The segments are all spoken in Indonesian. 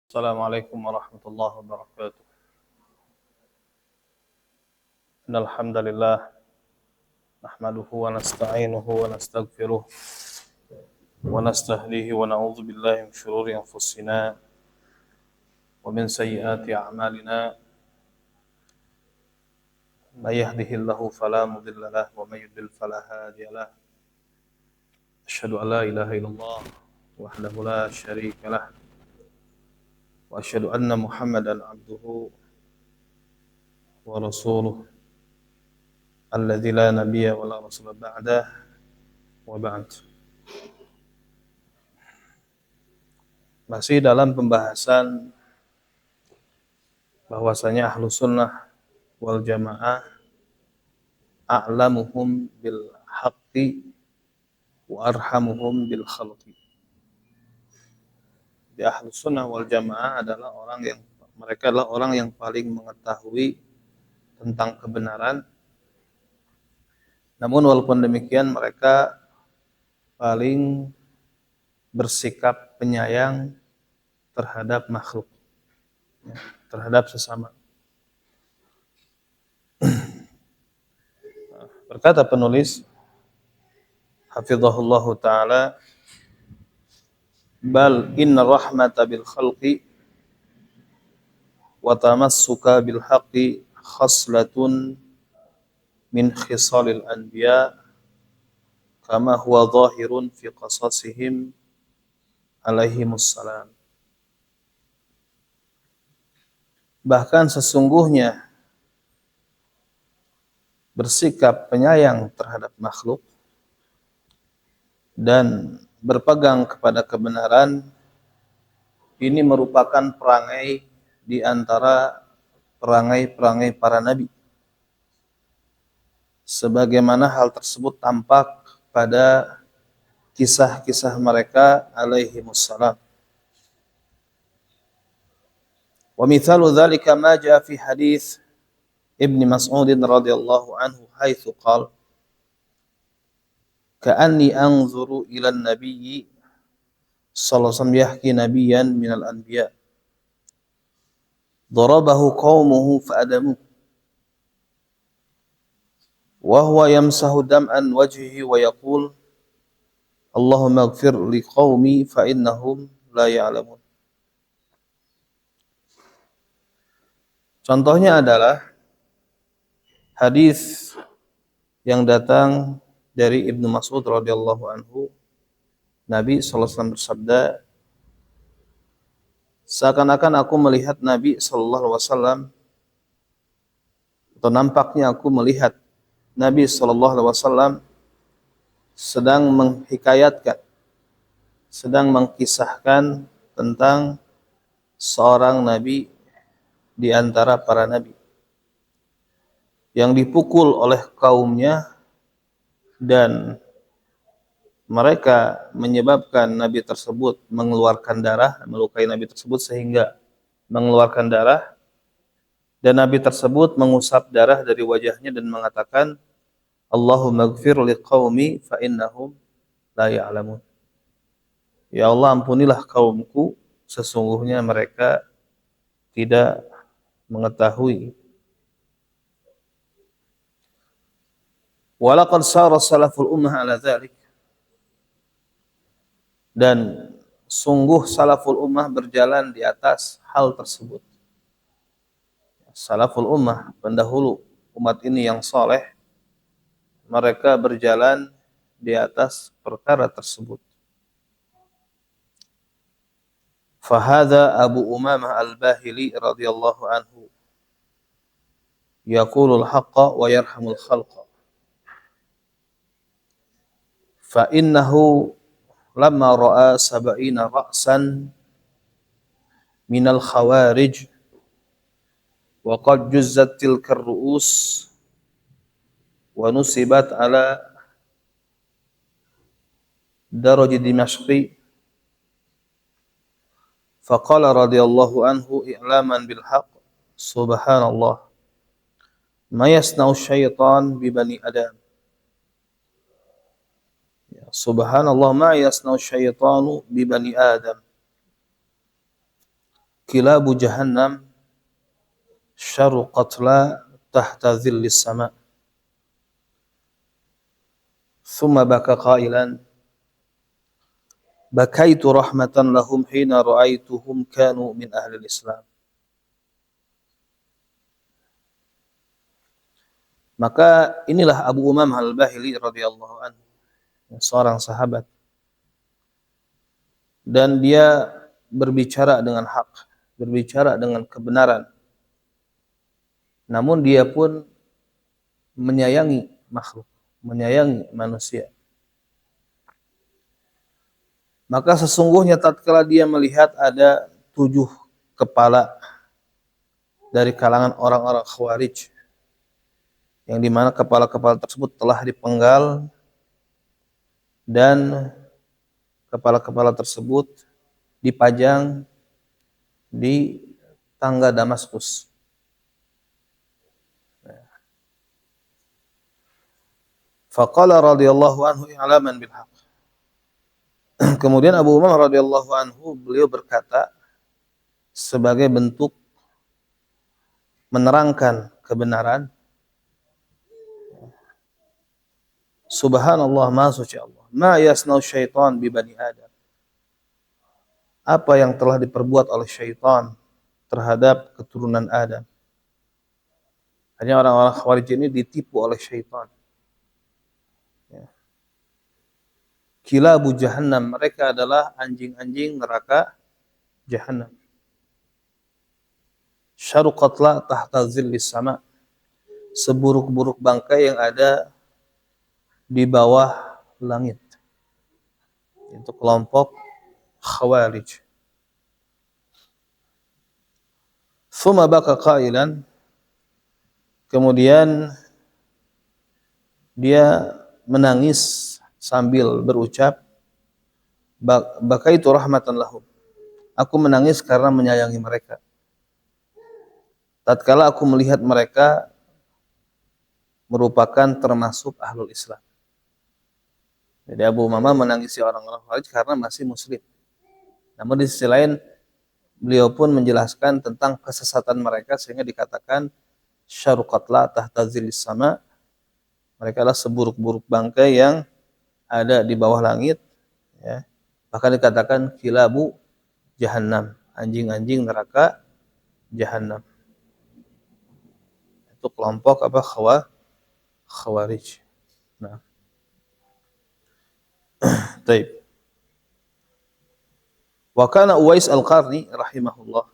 Assalamualaikum warahmatullahi wabarakatuh. Innal hamdalillah nahmaduhu wa nasta'inuhu wa nastaghfiruh wa nastahdihi wa na'udzu billahi min shururi anfusina wa min sayyiati a'malina. May yahdihillahu fala mudilla lahu wa may yudlil fala hadiya lahu. Asyhadu an la ilaha illallah wahdahu la syarika lah wa asyhadu anna Muhammadan abduhu wa rasuluh alladzi la nabiyya wa la rasula ba'dah wa ba'd. Masih dalam pembahasan bahwasanya ahlu sunnah wal jamaah a'lamuhum bil haqqi wa arhamuhum bil khalqi. Di ahlu sunnah wal jamaah adalah mereka adalah orang yang paling mengetahui tentang kebenaran. Namun walaupun demikian mereka paling bersikap penyayang terhadap makhluk, terhadap sesama. Berkata penulis hafizahullahu ta'ala, bal inna rahmata bil khalqi wa tamassuka bil haqqi khaslatun min khisalil anbiya kama huwa zahirun fi qasasihim alaihimus salam. Bahkan sesungguhnya bersikap penyayang terhadap makhluk dan berpegang kepada kebenaran ini merupakan perangai di antara perangai-perangai para nabi. Sebagaimana hal tersebut tampak pada kisah-kisah mereka alaihimussalam. Wa mithalu dzalika ma jaa fi hadits Ibnu Mas'ud radhiyallahu anhu haitsu qala ka'anni anzuru ila an-nabiy sallallahu alaihi wasallam yahki nabiyyan minal anbiya darabahu qaumuhu fa'adamuhu wa huwa yamsahu dam'an wajhihi wa yaqul Allahumma ighfir li qaumi fa innahum la ya'lamun. Contohnya adalah hadis yang datang dari Ibnu Mas'ud radhiyallahu anhu. Nabi sallallahu alaihi wasallam bersabda, seakan-akan aku melihat Nabi sallallahu alaihi wasallam, atau nampaknya aku melihat Nabi sallallahu alaihi wasallam sedang menghikayatkan, sedang mengkisahkan tentang seorang nabi di antara para nabi yang dipukul oleh kaumnya dan mereka menyebabkan nabi tersebut mengeluarkan darah, melukai nabi tersebut sehingga mengeluarkan darah, dan nabi tersebut mengusap darah dari wajahnya dan mengatakan Allahumma ighfir liqaumi fa innahum la ya'lamun. Ya Allah, ampunilah kaumku, sesungguhnya mereka tidak mengetahui. Walaqad sara salaful ummah ala dzalik. Dan sungguh salaful ummah berjalan di atas hal tersebut. Salaful ummah, pendahulu umat ini yang saleh, mereka berjalan di atas perkara tersebut. Fahadha Abu Umamah al-Bahili radhiyallahu anhu yaqulul haqqa wa yarhamul khalqa. Fa innahu lamma ra'a sab'ina ra'san minal khawarij wa qad juzzat tilka ar-ru'us wa nusibat ala daraj Dimashqi faqala radhiyallahu anhu i'laman bil haqq subhanallah ma yasna'u syaitan bi bani adam. Ya, subhanallah ma yasna'u syaitanu bi bani adam kilabu jahannam syarru qatla tahta dhillis sama. Thumma baka qailan bakaitu rahmatan lahum hina ra'aituhum kanu min ahli Islam. Maka inilah Abu Umamah Al-Bahili radhiyallahu anhu, seorang sahabat, dan dia berbicara dengan hak, berbicara dengan kebenaran. Namun dia pun menyayangi makhluk, menyayangi manusia. Maka sesungguhnya tatkala dia melihat ada 7 kepala dari kalangan orang-orang Khawarij, yang dimana kepala-kepala tersebut telah dipenggal dan kepala-kepala tersebut dipajang di tangga Damaskus. Faqala radhiyallahu anhu i'laman bil haqq. Kemudian Abu Umamah radhiyallahu anhu, beliau berkata sebagai bentuk menerangkan kebenaran, subhanallah, maha suci Allah, ma yasnau syaitan bi bani Adam. Apa yang telah diperbuat oleh syaitan terhadap keturunan Adam. Hanya orang-orang Khawarij ini ditipu oleh syaitan. Kilabu jahannam, mereka adalah anjing-anjing neraka jahannam. Syarru qatla tahta zillis sama, seburuk-buruk bangkai yang ada di bawah langit. Itu kelompok Khawarij. Thumma baka qailan, kemudian dia menangis sambil berucap, bakaitu rahmatan lahum, aku menangis karena menyayangi mereka. Tatkala aku melihat mereka merupakan termasuk ahlul Islam. Jadi Abu Umamah menangisi orang-orang Khawarij karena masih muslim. Namun di sisi lain beliau pun menjelaskan tentang kesesatan mereka, sehingga dikatakan syarru qatla tahta zillis sama, mereka adalah seburuk-buruk bangkai yang ada di bawah langit, ya. Bahkan dikatakan kilabu jahannam, anjing-anjing neraka jahannam. Itu kelompok apa? Khawarij. Nah, taib. Wa kana Uwais Al-Qarni rahimahullah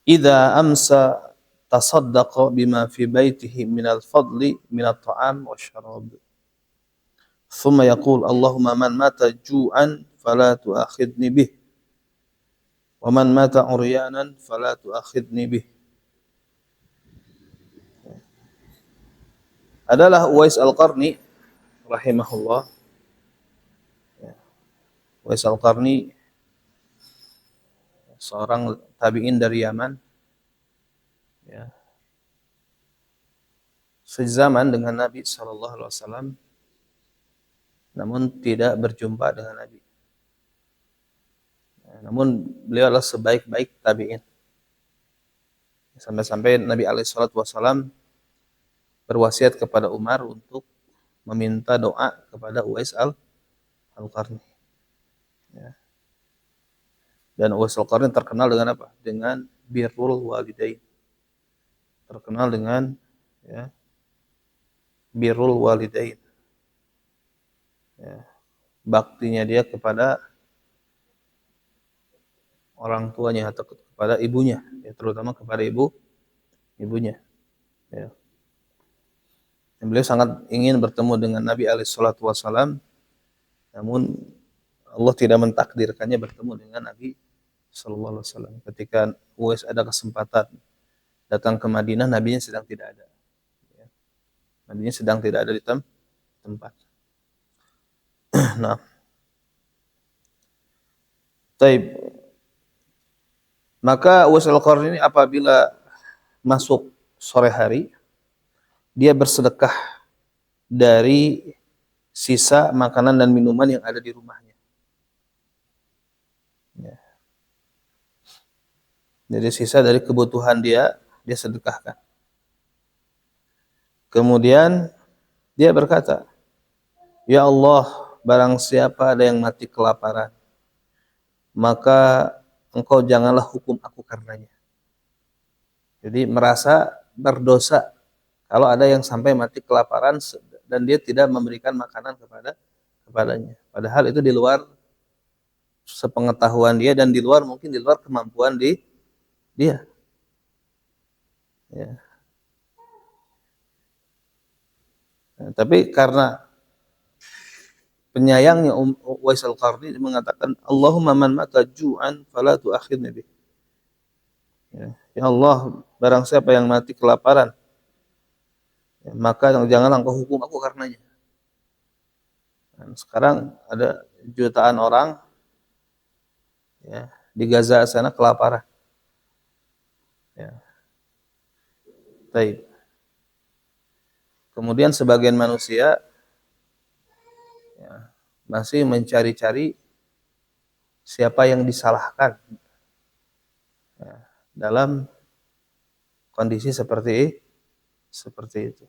idza amsa tasaddaqa bima fi baitihi min al-fadli min at-ta'am wa syarab. Thumma yaqul Allahumma man mata ju'an fala tu'akhidni bih wa man mata uryanan fala tu'akhidni bih. Adalah Uwais Al-Qarni rahimahullah. Uwais Al-Qarni seorang tabi'in dari Yaman, ya, sezaman dengan Nabi SAW, namun tidak berjumpa dengan Nabi. Namun beliau adalah sebaik-baik tabi'in. Sampai-sampai Nabi SAW berwasiat kepada Umar untuk meminta doa kepada Uwais Al-Qarni. Ya. Dan Uwais Al-Qarni terkenal dengan apa? Dengan birrul walidain. Terkenal dengan, ya, birrul walidain. Ya. Baktinya dia kepada orang tuanya atau kepada ibunya, ya, terutama kepada ibunya. Ya. Dan beliau sangat ingin bertemu dengan Nabi SAW, namun Allah tidak mentakdirkannya bertemu dengan Nabi SAW. Ketika Uwais ada kesempatan datang ke Madinah, Nabinya sedang tidak ada. Ya. Nabinya sedang tidak ada di tempat. Nah, taib. Maka Uwais Al-Qarni ini apabila masuk sore hari, dia bersedekah dari sisa makanan dan minuman yang ada di rumahnya. Ya. Jadi sisa dari kebutuhan dia sedekahkan. Kemudian dia berkata, "Ya Allah, barang siapa ada yang mati kelaparan, maka Engkau janganlah hukum aku karenanya." Jadi merasa berdosa kalau ada yang sampai mati kelaparan dan dia tidak memberikan makanan kepadanya. Padahal itu di luar sepengetahuan dia dan mungkin di luar kemampuan dia. Ya. Nah, tapi karena penyayangnya Uwais Al-Qarni mengatakan, Allahumma man mata ju'an fala tu'akhidni bih. Ya Allah, barang siapa yang mati kelaparan, ya, maka janganlah engkau hukum aku karenanya. Dan sekarang ada jutaan orang ya, di Gaza sana kelaparan. Ya. Baik. Kemudian sebagian manusia ya, masih mencari-cari siapa yang disalahkan ya, dalam kondisi seperti itu.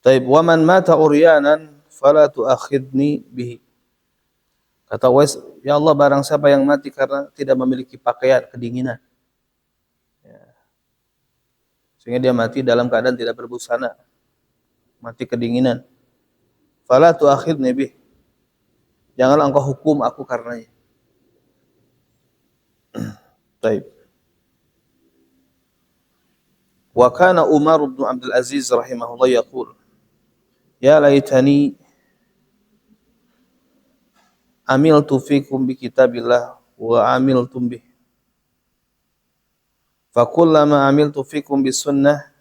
Taib wa man mata uryanan fala tu'akhidni bihi. Kata Uwais, ya Allah barang siapa yang mati karena tidak memiliki pakaian, kedinginan. Ya. Sehingga dia mati dalam keadaan tidak berbusana. Mati kedinginan. Fala tu'akhidni bihi. Janganlah engkau hukum aku karenanya. Taib. Wa kana Umar bin Abdul Aziz rahimahullah yaqul, ya laitani amiltu fikum bi kitabillah wa amiltum bih. Fa kullama amiltu fikum bis sunnah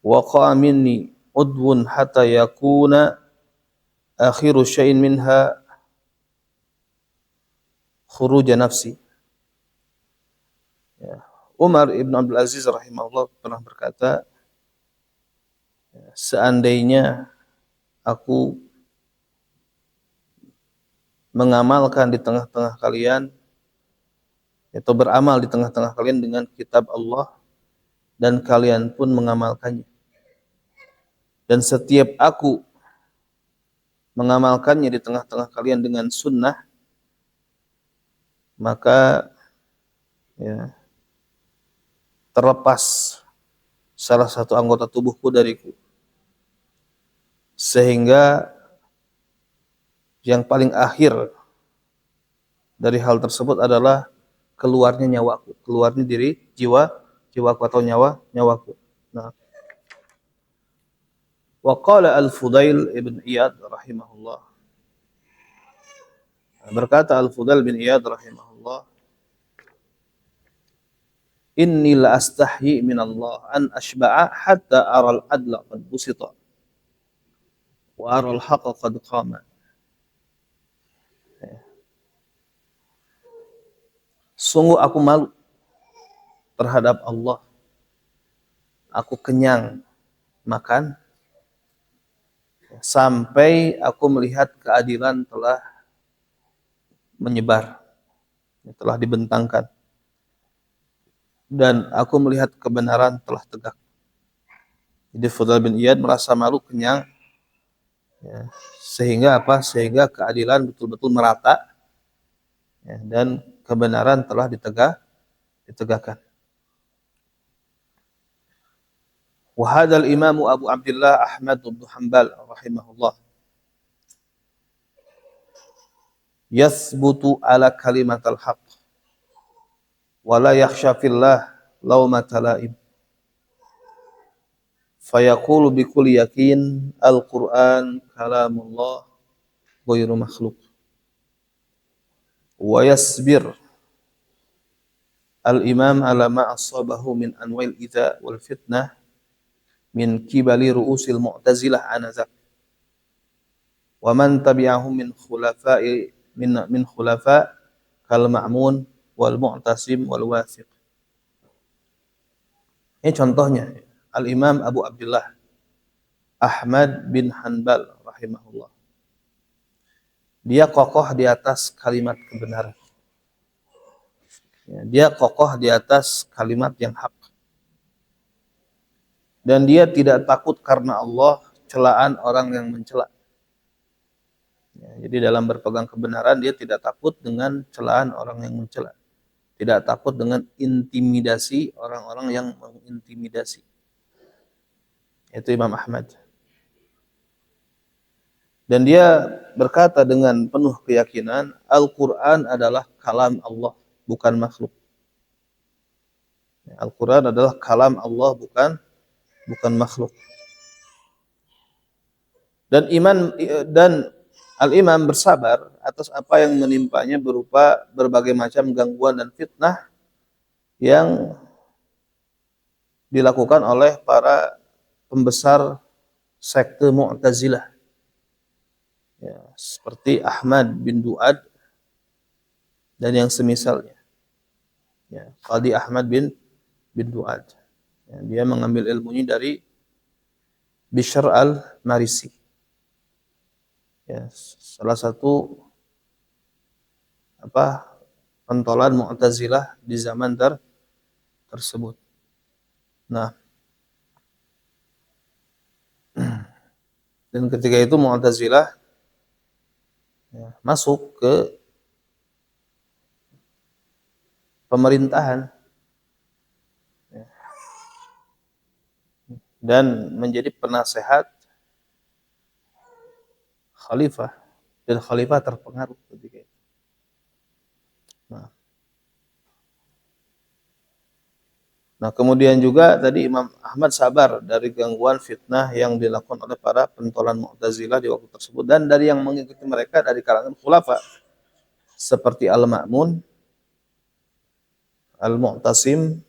wa qa'a minni udwun hatta yakuna akhiru syai'in minha khuruj nafsi. Ya. Umar ibn Abdul Aziz rahimahullah pernah berkata, seandainya aku mengamalkan di tengah-tengah kalian atau beramal di tengah-tengah kalian dengan kitab Allah dan kalian pun mengamalkannya, dan setiap aku mengamalkannya di tengah-tengah kalian dengan sunnah, maka ya, terlepas salah satu anggota tubuhku dariku, sehingga yang paling akhir dari hal tersebut adalah keluarnya nyawaku, keluarnya diri jiwaku atau nyawaku. Nah, wa qala Al-Fudail ibn Iyad rahimahullah, berkata Al-Fudail bin Iyad rahimahullah, inni la astahyi min Allah an ashba'a hatta ara al-adla qad busita wa ara al-haqqa qad qama. Sungguh aku malu terhadap Allah. Aku kenyang makan sampai aku melihat keadilan telah menyebar, telah dibentangkan, dan aku melihat kebenaran telah tegak. Jadi Fudail bin Iyad merasa malu, kenyang, ya, sehingga apa? Sehingga keadilan betul-betul merata, ya, dan kebenaran telah ditegakkan. Wa hadzal Imam Abu Abdullah Ahmad bin Hanbal rahimahullah yathbutu ala kalimatal haqq wa la yakhsha fillah lawmata laim. Fayaqulu bikulli yakin al-Qur'an kalamullah ghairu makhluk. Wa yasbir al-imam ala ma asabahu min anwa'il idza wal fitnah min kibali ru'usil mu'tazilah anazak. Wa man tabi'ahum min khulafa kal Ma'mun wal Mu'tasim wal Wathiq. Ini contohnya Al-Imam Abu Abdullah Ahmad bin Hanbal rahimahullah. dia kokoh di atas kalimat kebenaran. Ya, dia kokoh di atas kalimat yang hak. Dan dia tidak takut karena Allah celaan orang yang mencela. Ya, jadi dalam berpegang kebenaran dia tidak takut dengan celaan orang yang mencela. Tidak takut dengan intimidasi orang-orang yang mengintimidasi. Itu Imam Ahmad. Dan dia berkata dengan penuh keyakinan, Al-Quran adalah kalam Allah, bukan makhluk. Al-Quran adalah kalam Allah, bukan makhluk. Dan Al-Imam bersabar atas apa yang menimpanya berupa berbagai macam gangguan dan fitnah yang dilakukan oleh para pembesar sekte Mu'tazilah. Ya, seperti Ahmad bin Duad dan yang semisalnya. Ya, Qadi Ahmad bin Duad. Ya, dia mengambil ilmunya dari Bishr al-Marisi. Ya, salah satu pentolan Mu'tazilah di zaman tersebut. Nah, dan ketika itu Mu'tazilah ya, masuk ke pemerintahan ya, dan menjadi penasehat khalifah, dan khalifah terpengaruh ketika itu. Nah, kemudian juga tadi Imam Ahmad sabar dari gangguan fitnah yang dilakukan oleh para pentolan Mu'tazilah di waktu tersebut dan dari yang mengikuti mereka dari kalangan khulafa seperti Al-Ma'mun, Al-Mu'tasim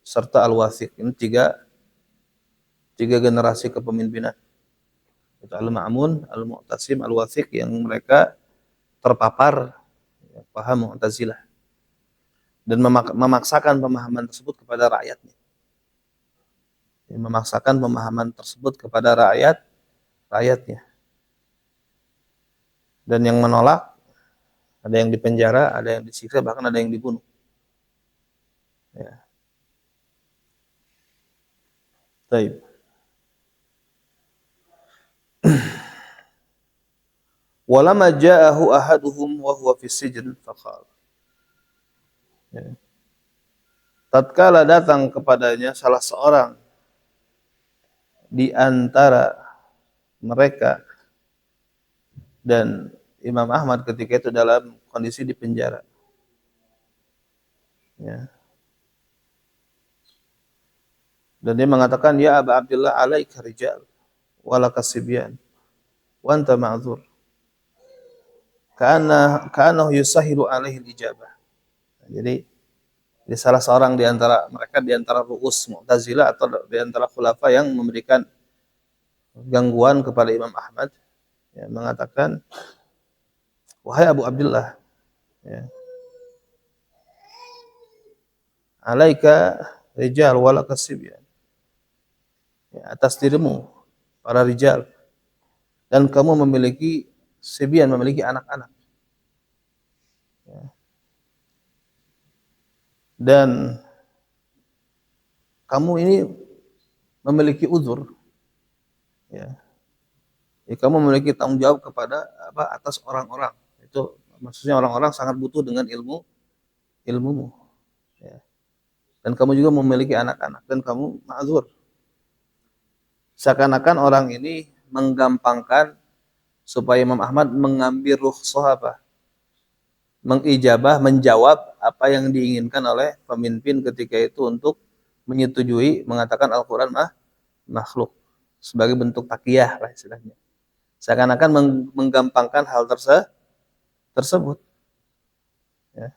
serta Al-Wathiq. Ini tiga generasi kepemimpinan. Itu Al-Ma'mun, Al-Mu'tasim, Al-Wathiq yang mereka terpapar ya, paham Mu'tazilah dan memaksakan pemahaman tersebut kepada rakyatnya. Memaksakan pemahaman tersebut kepada rakyatnya. Dan yang menolak, ada yang dipenjara, ada yang disiksa, bahkan ada yang dibunuh. Ya. Baik. Walamma ja'ahu ahaduhum wa huwa fi sijn faqala. Ya. Tatkala datang kepadanya salah seorang di antara mereka dan Imam Ahmad ketika itu dalam kondisi di penjara. Ya. Dan dia mengatakan, ya Aba Abdullah alaika rijal walaka sibyan wa anta ma'dzur. Kana yusahilu alaihi ijabah. Jadi salah seorang di antara mereka, di antara ru'us Mu'tazilah atau di antara khulafa yang memberikan gangguan kepada Imam Ahmad, ya, mengatakan, wahai Abu Abdullah, ya, alaika rijal walaka sibyan. Ya, atas dirimu para rijal dan kamu memiliki sibyan, memiliki anak-anak. Ya. Dan kamu ini memiliki uzur. Ya. Ya, kamu memiliki tanggung jawab kepada atas orang-orang. Itu maksudnya orang-orang sangat butuh dengan ilmumu. Ya. Dan kamu juga memiliki anak-anak dan kamu ma'zur. Seakan-akan orang ini menggampangkan supaya Imam Ahmad mengambil rukhsah mengijabah, menjawab apa yang diinginkan oleh pemimpin ketika itu untuk menyetujui mengatakan Al-Quran makhluk sebagai bentuk takiyah lah istilahnya. Seakan-akan menggampangkan hal tersebut. Ya.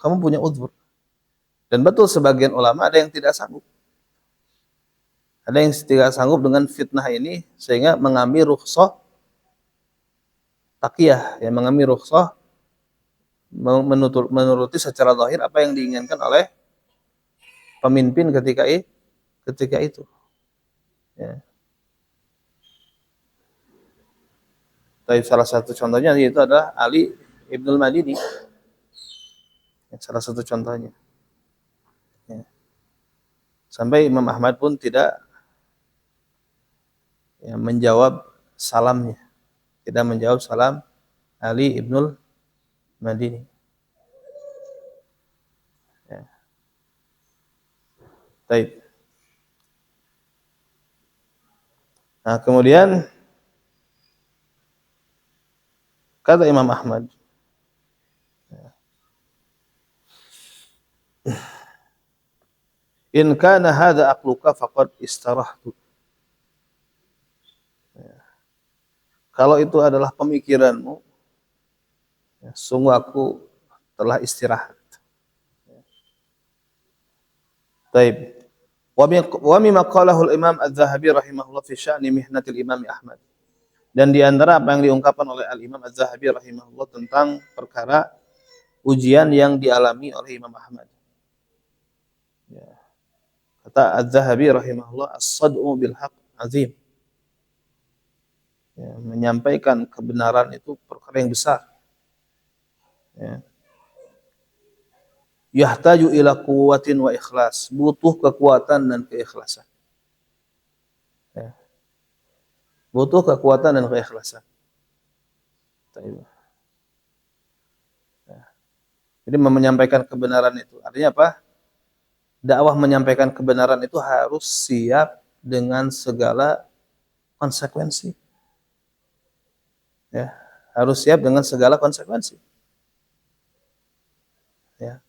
Kamu punya uzur. Dan betul sebagian ulama ada yang tidak sanggup. Ada yang tidak sanggup dengan fitnah ini sehingga mengambil rukhsah takiyah, yang mengambil rukhsah menuruti secara zahir apa yang diinginkan oleh pemimpin ketika itu. Ya. Tapi salah satu contohnya yaitu adalah Ali Ibnul Madini. Salah satu contohnya. Ya. Sampai Imam Ahmad pun tidak menjawab salamnya. Tidak menjawab salam Ali Ibnul Madini. Ya. Baik. Nah, kemudian kata Imam Ahmad, in kana hadza aqluka faqad istarahtu. Kalau itu adalah pemikiranmu, sungguh aku telah istirahat. Baik. Wa mimma qalahu al-Imam Az-Zahabi rahimahullah fi sya'ni mihnatil Imam Ahmad. Dan di antara apa yang diungkapkan oleh Al-Imam Az-Zahabi rahimahullah tentang perkara ujian yang dialami oleh Imam Ahmad. Ya. Kata Az-Zahabi rahimahullah, as-sad'u bil haqq azim. Ya, menyampaikan kebenaran itu perkara yang besar. Ya. Yahtaju ila quwwatin wa ikhlas, butuh kekuatan dan keikhlasan. Ya. Butuh kekuatan dan keikhlasan. Ya. Jadi menyampaikan kebenaran itu artinya apa? Dakwah menyampaikan kebenaran itu harus siap dengan segala konsekuensi. Ya, harus siap dengan segala konsekuensi. Ya.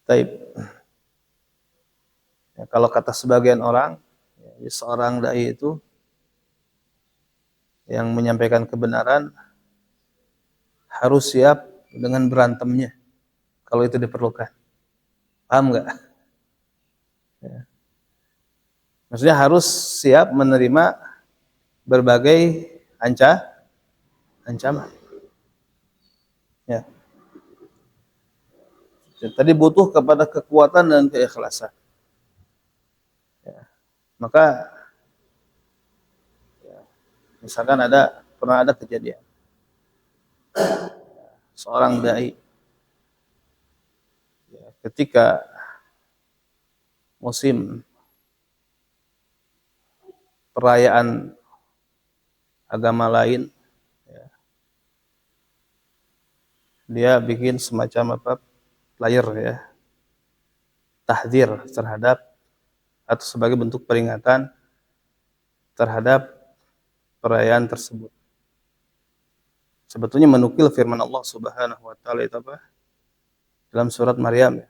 Taib. Ya, kalau kata sebagian orang, ya, seorang dai itu yang menyampaikan kebenaran harus siap dengan berantemnya kalau itu diperlukan. Paham nggak? Ya. Maksudnya harus siap menerima berbagai ancaman. Ya. Tadi butuh kepada kekuatan dan keikhlasan. Ya. Maka ya, misalkan pernah ada kejadian seorang dai ya, ketika musim perayaan agama lain ya, dia bikin semacam flyer ya, tahdzir terhadap atau sebagai bentuk peringatan terhadap perayaan tersebut. Sebetulnya menukil firman Allah Subhanahu wa taala itu apa? Dalam surat Maryam ya.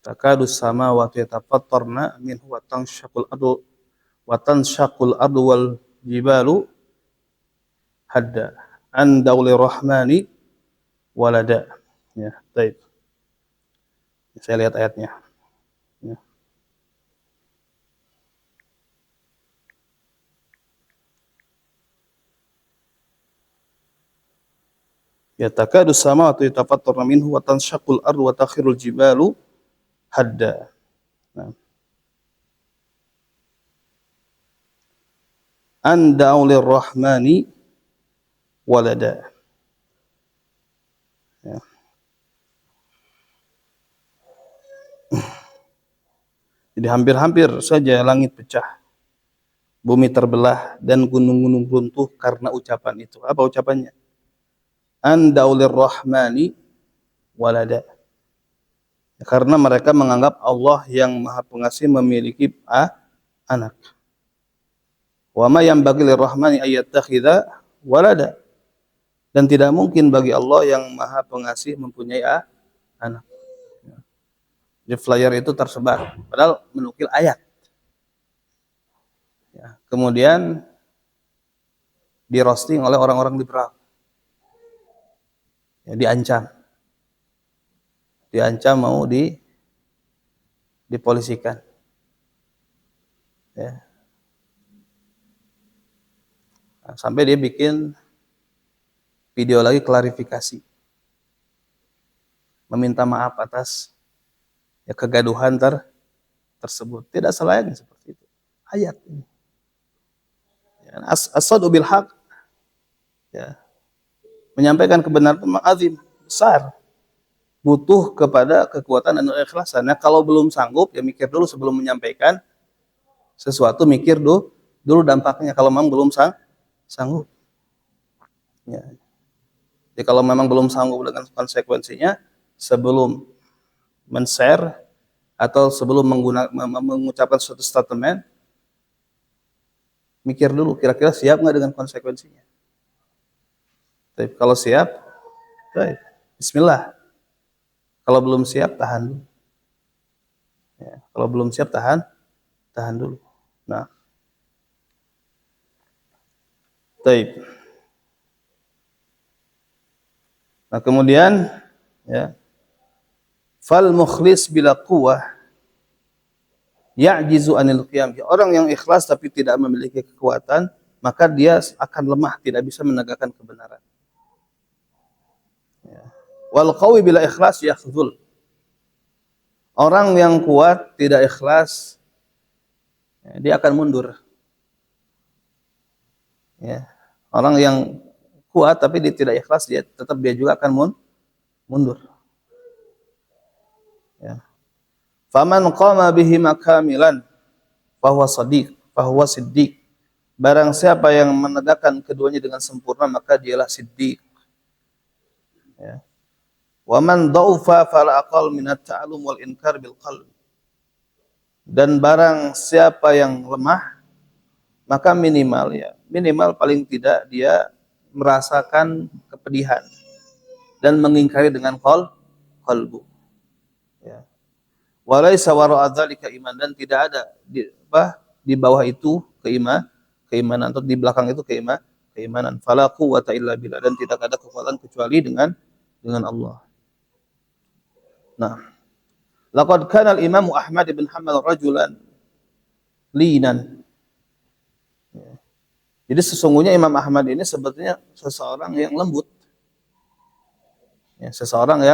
Takadu samawati yatafattarna minhu wa tanshaqul ardu wal jibalu hadda an dawli rahmani walada. Ya, baik. Saya lihat ayatnya. Ya. Ya takadu samawati yatafattarna minhu wa tanshaqul ardu wa takhirul jibalu hadda. Nah. An da'ulir rahmani walada. Ya. Jadi hampir-hampir saja langit pecah, bumi terbelah, dan gunung-gunung runtuh karena ucapan itu. Apa ucapannya? An da'ulir rahmani walada. Karena mereka menganggap Allah yang Maha Pengasih memiliki anak. Wa ma yanbaghi lirrahmani ayyattakhidha walada. Dan tidak mungkin bagi Allah yang Maha Pengasih mempunyai anak. Di flyer itu tersebar, padahal menukil ayat. Ya, kemudian di roasting oleh orang-orang liberal. Ya, diancam mau dipolisikan. Ya. Nah, sampai dia bikin video lagi klarifikasi, meminta maaf atas ya kegaduhan tersebut. Tidak selayaknya seperti itu. Ayat ini. As-sadqu bil haq, ya. Menyampaikan kebenaran itu azim, besar. Butuh kepada kekuatan dan keikhlasan. Nah, kalau belum sanggup, ya mikir dulu sebelum menyampaikan sesuatu, mikir dulu dampaknya kalau memang belum sanggup. Ya. Jadi kalau memang belum sanggup dengan konsekuensinya, sebelum men-share atau sebelum mengucapkan suatu statement, mikir dulu kira-kira siap nggak dengan konsekuensinya. Tapi kalau siap, baik, Bismillah. Kalau belum siap, tahan dulu. Ya, kalau belum siap, tahan dulu. Nah, baik. Nah kemudian, ya, fal mukhlis bila quwwah ya'jizu anil qiyam. Orang yang ikhlas tapi tidak memiliki kekuatan, maka dia akan lemah, tidak bisa menegakkan kebenaran. Ya. Wal qawi bila ikhlas yakhdhul. Orang yang kuat tidak ikhlas, ya, dia akan mundur. Ya. Orang yang kuat tapi dia tidak ikhlas, dia juga akan mundur. Ya. Faman qama bihi makamilan fahuwa siddiq. Barang siapa yang menegakkan keduanya dengan sempurna, maka dialah siddiq. Ya. Wa man dhaufa fala aqal minat ta'allum wal inkar bil qalb. Dan barang siapa yang lemah, maka minimal paling tidak dia merasakan kepedihan dan mengingkari dengan qalbu. Ya. Walaysa wara'a dzalika iman, dan tidak ada di bawah itu keimanan, atau di belakang itu keimanan. Fala quwwata illa billah, dan tidak ada kekuatan kecuali dengan Allah. Nah, laqad kana al-Imam Ahmad bin Hanbal rajulan linan. Ya. Jadi sesungguhnya Imam Ahmad ini sebetulnya seseorang yang lembut. Ya, seseorang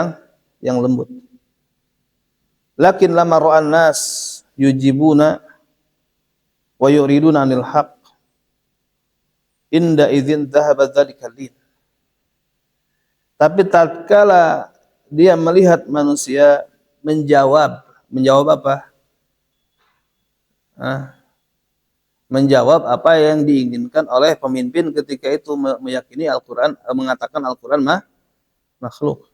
yang lembut. Lakin lama ra'an nas yujibuna wa yuriduna 'anil haqq inda idzin dhahaba dzalika lin. Tapi tatkala dia melihat manusia menjawab apa? Menjawab apa yang diinginkan oleh pemimpin ketika itu, meyakini Al-Qur'an, mengatakan Al-Qur'an makhluk.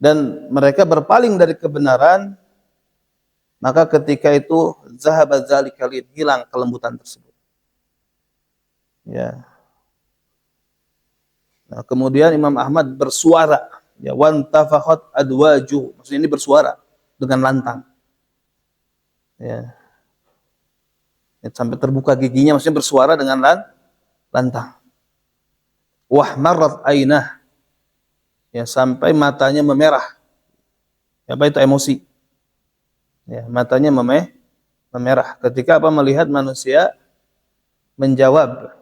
Dan mereka berpaling dari kebenaran, maka ketika itu zahaba dzalika lin, hilang kelembutan tersebut. Ya. Nah, kemudian Imam Ahmad bersuara, ya, wantafakhat adwaju, maksudnya ini bersuara dengan lantang. Ya. Sampai terbuka giginya, maksudnya bersuara dengan lantang. Wahmarrat ainah, ya, sampai matanya memerah. Ya, apa itu emosi? Ya, matanya memerah ketika melihat manusia menjawab,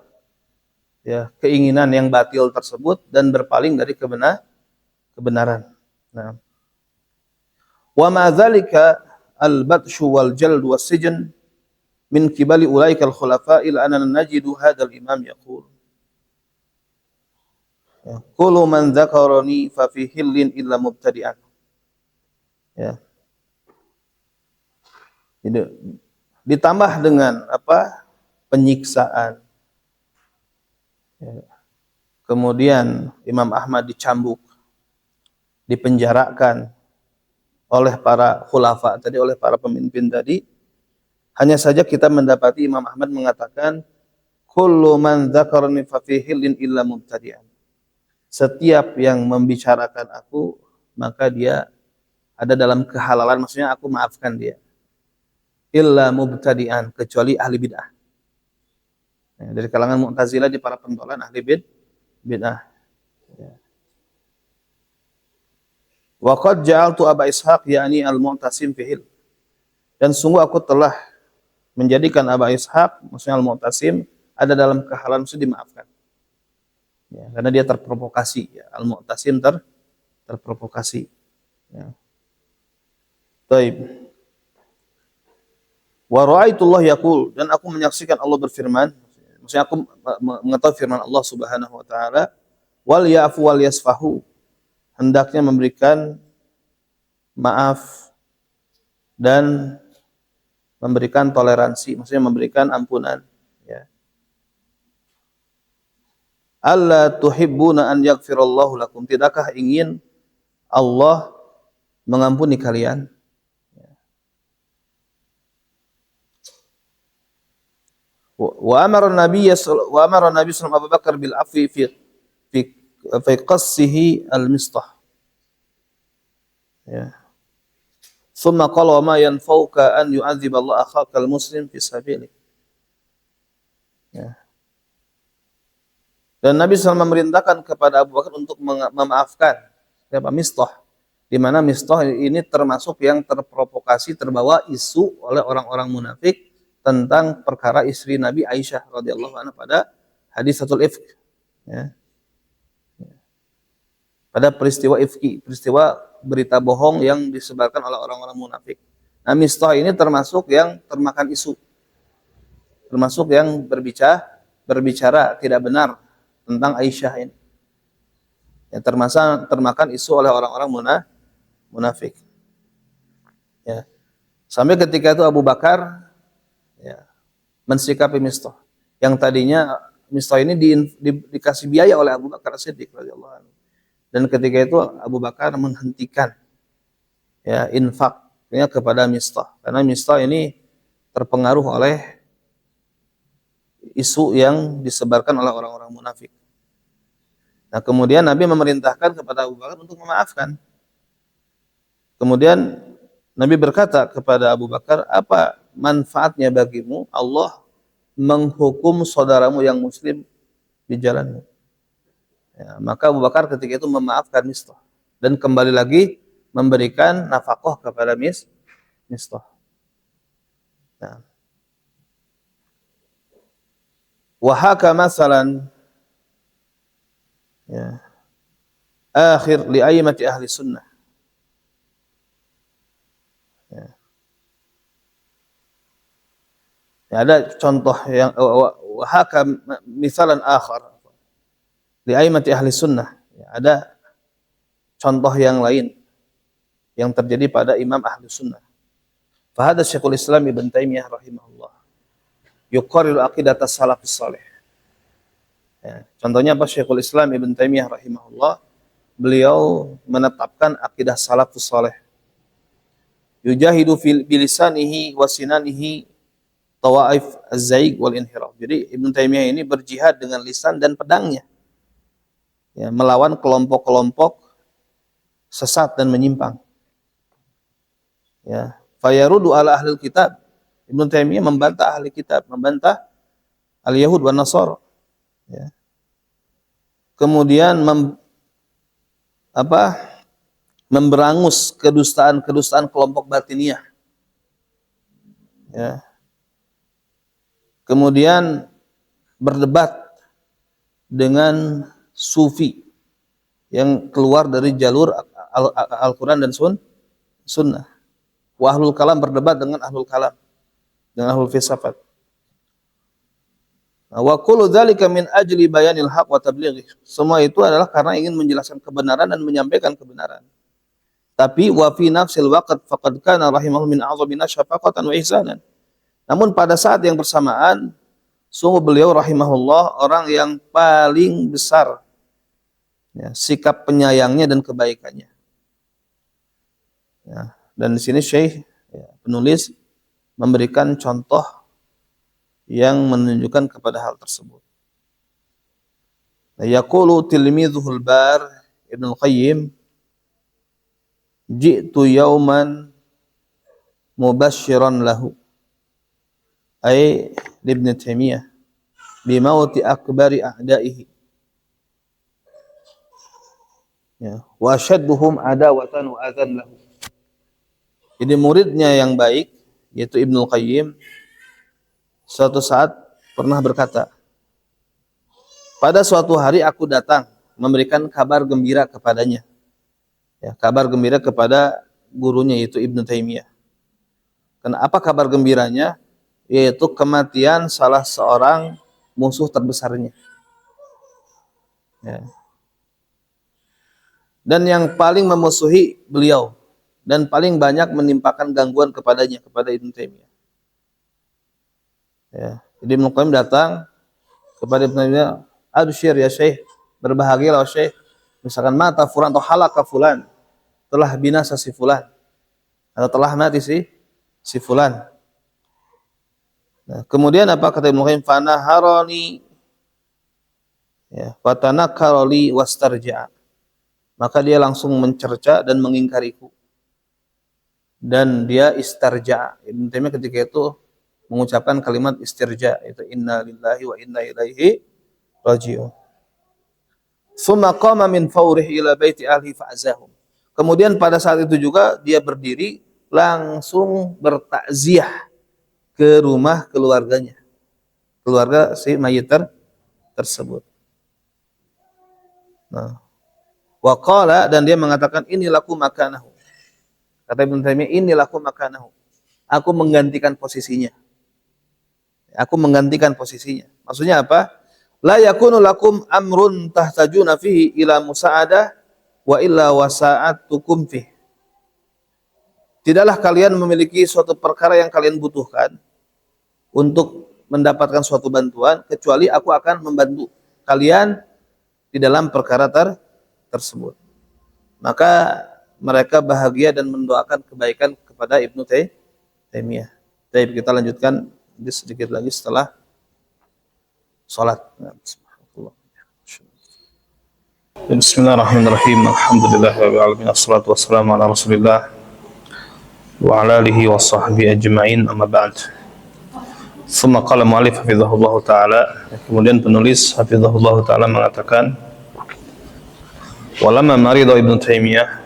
ya, keinginan yang batil tersebut dan berpaling dari kebenaran. Nah, wa ma dzalika al-batshu wal jald was sijn min qibali ulaikal khulafa ila anna najidu hadzal imam yaqul, ya, kullu man dzakarani fa fi hillin illa mubtadi'an. Ya. Jadi, ditambah dengan penyiksaan. Ya. Kemudian Imam Ahmad dicambuk, dipenjarakan oleh para khulafa tadi, oleh para pemimpin tadi. Hanya saja kita mendapati Imam Ahmad mengatakan kullu man dzakarani fa fi hillin illa mubtadi'an. Setiap yang membicarakan aku, maka dia ada dalam kehalalan, maksudnya aku maafkan dia. Illa mubtadi'an, kecuali ahli bid'ah. Ya, dari kalangan Mu'tazilah, di para pentolan ahli bid'ah. Ya. Wa qad ja'altu Aba Ishaq yakni al-Mu'tasim fihil. Dan sungguh aku telah menjadikan Aba Ishaq, maksudnya al-Mu'tasim, ada dalam kehalalan, maksudnya dimaafkan. Ya, karena dia terprovokasi, ya. Al-Mu'tasim terprovokasi. Ya. Baik. Wa ra'aitullah yaqul, dan aku menyaksikan Allah berfirman, Maksudnya aku mengetahui firman Allah Subhanahu wa taala, wal ya'fu wal yasfahu, hendaknya memberikan maaf dan memberikan toleransi, maksudnya memberikan ampunan, ya. Alla tuhibbuna an yaghfirallahu lakum, tidakkah ingin Allah mengampuni kalian? Wa amara Nabi sallallahu Abu Bakar bil afwi fi qassihi al-mistah. Ya. Thumma qala wa ma yanfauka an yu'adzib Allah akhaka al-muslim fi sabilih. Ya. Dan Nabi SAW memerintahkan kepada Abu Bakar untuk memaafkan siapa? Mistah. Di mana Mistah ini termasuk yang terprovokasi, terbawa isu oleh orang-orang munafik tentang perkara istri Nabi Aisyah radhiyallahu anha pada hadisatul ifk, ya. Pada peristiwa ifki, peristiwa berita bohong yang disebarkan oleh orang-orang munafik. Nah, Mistah ini termasuk yang termakan isu, termasuk yang berbicara tidak benar tentang Aisyah ini, yang termakan isu oleh orang-orang munafik, ya. Sampai ketika itu Abu Bakar, ya, mensikapi Mistah. Yang tadinya Mistah ini dikasih biaya oleh Abu Bakar As-Siddiq radhiyallahu anhu. Dan ketika itu Abu Bakar menghentikan, ya, infaknya kepada Mistah, karena Mistah ini terpengaruh oleh isu yang disebarkan oleh orang-orang munafik. Nah, kemudian Nabi memerintahkan kepada Abu Bakar untuk memaafkan. Kemudian Nabi berkata kepada Abu Bakar, apa manfaatnya bagimu Allah menghukum saudaramu yang muslim di jalanmu? Ya, maka Abu Bakar ketika itu memaafkan Mistah dan kembali lagi memberikan nafkah kepada Mistah. Nah. Wahaka masalan, ya, akhir li aimati ahli sunnah. Ya. Ya, ada contoh yang wahaka misalan akhar li aimati ahli sunnah. Ya, ada contoh yang lain yang terjadi pada imam ahli sunnah. Fahada Syekhul Islam Ibn Taimiyah rahimahullah yuqarriru aqidatas salafus salih. Ya, contohnya apa? Syekhul Islam Ibn Taimiyah rahimahullah, beliau menetapkan akidah salafus salih. Yujahidu bilisanihi wa sinanihi tawaif az-zaig wal inhiraf. Jadi Ibn Taimiyah ini berjihad dengan lisan dan pedangnya, ya, melawan kelompok-kelompok sesat dan menyimpang. Ya, fayarudu ala ahlil kitab. Ibn Taimiyah membantah ahli kitab, membantah al-Yahud wa Nasara. Ya. Kemudian memberangus kedustaan kelompok batiniyah. Ya. Kemudian berdebat dengan sufi yang keluar dari jalur Al-Quran dan Sunnah. Wa ahlul kalam berdebat dengan ahlul kalam, dengan ahlul filsafat. Wa kullu dzalika min ajli bayanil haq wa tablighi. Semua itu adalah karena ingin menjelaskan kebenaran dan menyampaikan kebenaran. Tapi wa fi nafsil waqt faqad kana rahimahullah min a'zamina syafaqatan wa ihsanan. Namun pada saat yang bersamaan, sungguh beliau rahimahullah orang yang paling besar, ya, sikap penyayangnya dan kebaikannya. Ya, dan di sini Syekh, ya, penulis memberikan contoh yang menunjukkan kepada hal tersebut. Yaqulu tilmidhuhul bar Ibnu Qayyim, ji'tu yauman mubasysyiran lahu, ay Ibnu Taimiyah, bimauti akbari a'daihi, ya, wa ashadduhum adawatan wa adzan lahu. Jadi muridnya yang baik, yaitu Ibnu Qayyim, suatu saat pernah berkata, pada suatu hari aku datang memberikan kabar gembira kepadanya, ya, kabar gembira kepada gurunya yaitu Ibnu Taimiyah. Karena apa kabar gembiranya? Yaitu kematian salah seorang musuh terbesarnya. Ya. Dan yang paling memusuhi beliau dan paling banyak menimpakan gangguan kepadanya, kepada Ibnu Taimiyah. Ya. Jadi Ibnu Qayyim datang kepada Ibnu Taimiyah, "Absyir ya Syekh, berbahagialah Syekh. Misalkan mata fulan atau halaka fulan, telah binasa si fulan atau telah mati si fulan." Nah, kemudian apa kata Ibnu Qayyim? Fanaharani, ya, fatanakaroli wastarja. Maka dia langsung mencerca dan mengingkariku. Dan dia istarja. Ibnu Taimiyah ketika itu mengucapkan kalimat istirja, itu inna lillahi wa inna ilaihi raji'un. Tsumma qama min fawrihi ila baiti ahli fa'azahum. Kemudian pada saat itu juga dia berdiri langsung bertakziah ke rumah keluarganya. Keluarga si mayit tersebut. Nah, wa qala, dan dia mengatakan inilaku makanahu. Kata Ibnu Taimiyah, inilaku makanahu. Aku menggantikan posisinya. Aku menggantikan posisinya. Maksudnya apa? La yakunu lakum amrun tahtajuna fihi ila musa'adah wa illa wasa'atukum fihi. Tidaklah kalian memiliki suatu perkara yang kalian butuhkan untuk mendapatkan suatu bantuan, kecuali aku akan membantu kalian di dalam perkara tersebut. Maka mereka bahagia dan mendoakan kebaikan kepada Ibnu Taimiyah. Baik, kita lanjutkan sedikit lagi setelah salat. Bismillahirrahmanirrahim. Alhamdulillahirabbil alamin. Wassalatu wassalamu ala Rasulillah wa ala alihi wa sahbihi ajma'in. Amma ba'd. Tsumma qala mu'allif hafizahullah taala. Kemudian penulis hafizahullah taala mengatakan, walamma marida Ibnu Taimiyah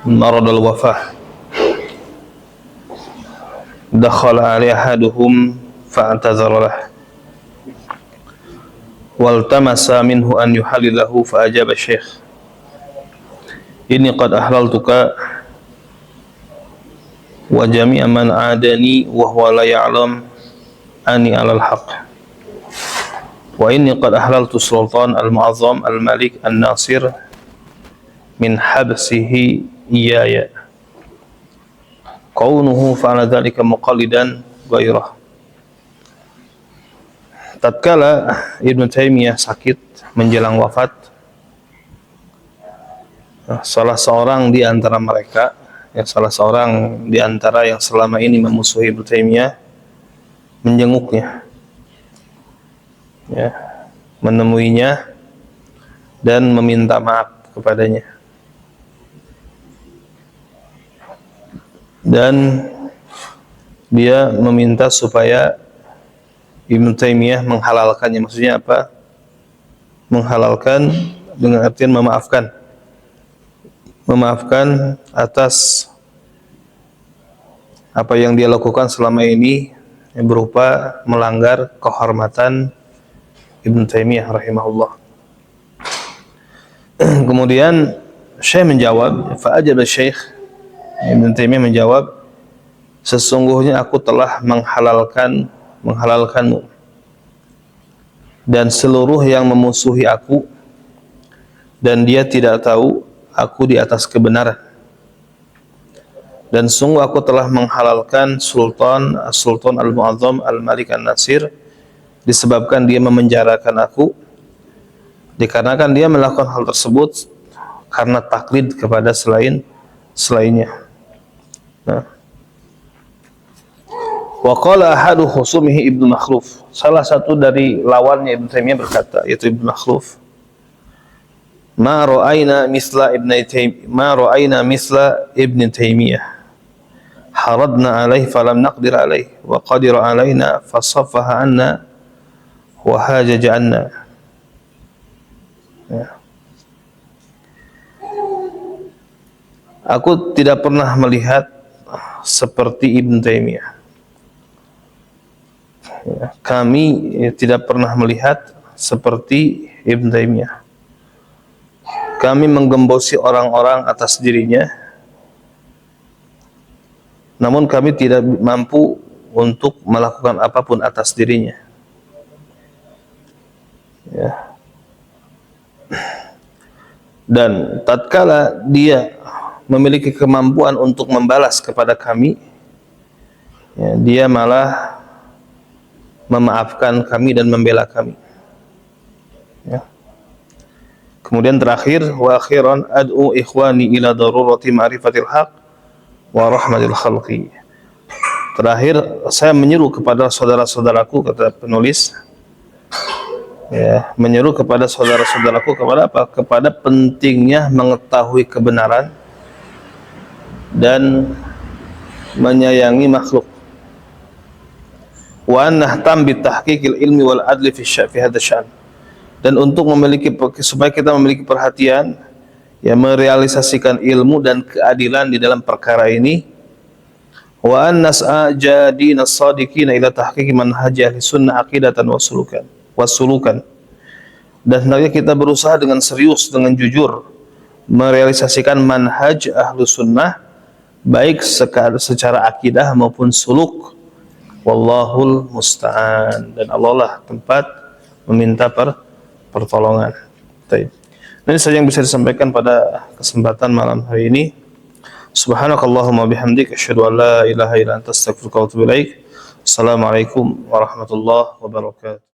marad al-wafah dakhala ali ahaduhum fa'tazara lahu waltamasa minhu an yuhallilahu fa ajaba syekh inni qad ahlaltuka wa jami'a man adani wa huwa la ya'lam ani 'alal haqq wa inni qad ahlaltu sultan al-mu'azzam al-malik an-nasir min habsihi iyaya kaunuhu fa'ala dhalika muqallidan ghairah. Tatkala Ibnu Taimiyah sakit menjelang wafat, salah seorang di antara mereka, salah seorang di antara yang selama ini memusuhi Ibnu Taimiyah menjenguknya, menemuinya dan meminta maaf kepadanya. Dan dia meminta supaya Ibnu Taimiyah menghalalkannya. Maksudnya apa? Menghalalkan dengan artian memaafkan. Memaafkan atas apa yang dia lakukan selama ini yang berupa melanggar kehormatan Ibnu Taimiyah rahimahullah. Kemudian Syekh menjawab, fa'ajaba Syekh, Ibnu Taimiyah menjawab, sesungguhnya aku telah menghalalkanmu dan seluruh yang memusuhi aku, dan dia tidak tahu aku di atas kebenaran. Dan sungguh aku telah menghalalkan Sultan Al-Mu'azzam Al-Malik An-Nasir disebabkan dia memenjarakan aku, dikarenakan dia melakukan hal tersebut karena taklid kepada selainnya. Nah, wa qala ahadu khusumihi Ibnu Makhluf, salah satu dari lawannya Ibnu Taimiyah berkata, yaitu Ibnu Makhluf, ma ra'ayna misla Ibn Taimiyah haradna alaihi falam naqdir alaihi wa qadira alaina fasaffaha anna wa hajaja anna. Aku tidak pernah melihat seperti Ibn Taimiyah. Kami tidak pernah melihat seperti Ibn Taimiyah. Kami menggembosi orang-orang atas dirinya, namun kami tidak mampu untuk melakukan apapun atas dirinya. Ya. Dan tatkala dia memiliki kemampuan untuk membalas kepada kami, ya, dia malah memaafkan kami dan membela kami. Ya. Kemudian terakhir, wa akhiran ad'u ikhwani ila darurati ma'rifatil haq wa rahmatil khalqi. Terakhir, saya menyeru kepada saudara-saudaraku, kata penulis, ya, menyeru kepada saudara-saudaraku kepada apa? Kepada pentingnya mengetahui kebenaran dan menyayangi makhluk. Wa nahtam bi tahqiqil ilmi wal adli fi hadha sya'n. Dan untuk supaya kita memiliki perhatian, ya, merealisasikan ilmu dan keadilan di dalam perkara ini. Wa an nas'a jadina as-sadiqina ila tahqiqi manhaj ahli sunnah aqidatan wa sulukan. Dan hendaknya kita berusaha dengan serius, dengan jujur merealisasikan manhaj ahlu sunnah, baik secara akidah maupun suluk. Wallahul musta'an. Dan Allah lah tempat meminta pertolongan. Baik. Ini saja yang bisa disampaikan pada kesempatan malam hari ini. Subhanakallahumma bihamdik asyhadu an la ilaha illa anta astaghfiruka wa atubu ilaik. Assalamualaikum warahmatullahi wabarakatuh.